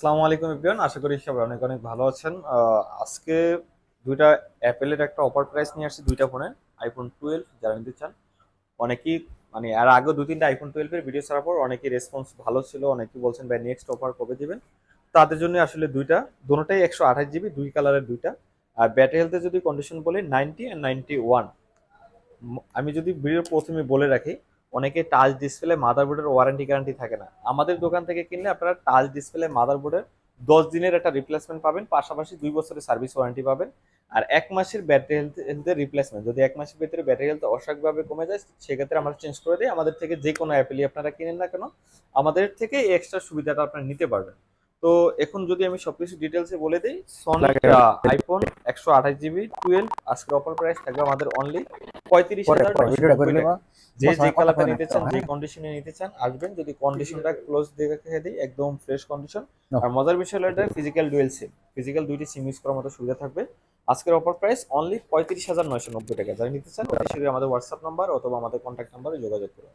আসসালামু আলাইকুম এভরিওয়ান, আশা করি সবাই অনেক অনেক ভালো আছেন। আজকে দুইটা অ্যাপেলের একটা অফার প্রাইস নিয়ে আসছি দুইটা ফোনে। আইফোন 12 যারা নিতে চান, অনেকেই মানে আর আগে দুই তিনটা আইফোন 12 এর ভিডিও ছাড়ার পর অনেকেই রেসপন্স ভালো ছিল, অনেকেই বলছেন ভাই নেক্সট অফার কবে দিবেন। তাদের জন্য আসলে দুইটা, দুটোটাই 128 জিবি, দুই কালারের দুইটা। আর ব্যাটারি হেলথের যদি কন্ডিশন বলি 90 আর 91। আমি যদি ভিডিওর প্রথমে বলে রাখি, অনেকে টাচ ডিসপ্লে মাদারবোর্ডের ওয়ারেন্টি গ্যারান্টি থাকে না। আমাদের দোকান থেকে কিনলে আপনারা টাচ ডিসপ্লে মাদারবোর্ডের 10 দিনের একটা রিপ্লেসমেন্ট পাবেন, পাশাপাশি 2 বছরের সার্ভিস ওয়ারেন্টি পাবেন। আর 1 মাসের ব্যাটারি হেলথের রিপ্লেসমেন্ট, যদি 1 মাসের ভিতরে ব্যাটারি হেলথ অস্বাভাবিকভাবে কমে যায় সেক্ষেত্রে আমরা চেঞ্জ করে দিই। আমাদের থেকে যে কোনো অ্যাপেলই আপনারা কিনেন না কেন, আমাদের থেকে এক্সট্রা সুবিধাটা আপনারা নিতে পারবেন। তো এখন যদি আমি সবকিছু ডিটেলসে বলে দিই, সনিক আইফোন 128 জিবি 12 আজকের অফার প্রাইস থাকবে আমাদের অনলি 35,990 টাকা। যে যে কালারটা নিতে চান, যে কন্ডিশনে নিতে চান আসবেন। যদি কন্ডিশনটা ক্লোজ দেখে দিই, একদম ফ্রেশ কন্ডিশন। আর মজার বিষয় হলো এটা ফিজিক্যাল ডুয়েল সিম, ফিজিক্যাল দুইটি সিম ইউজ করার মতো সুবিধা থাকবে। আজকের অফার প্রাইস অনলি 35,990 টাকা। যারা নিতে চান অতি শীঘ্রই আমাদের হোয়াটসঅ্যাপ নাম্বার অথবা আমাদের কন্ট্যাক্ট নাম্বারে যোগাযোগ করুন।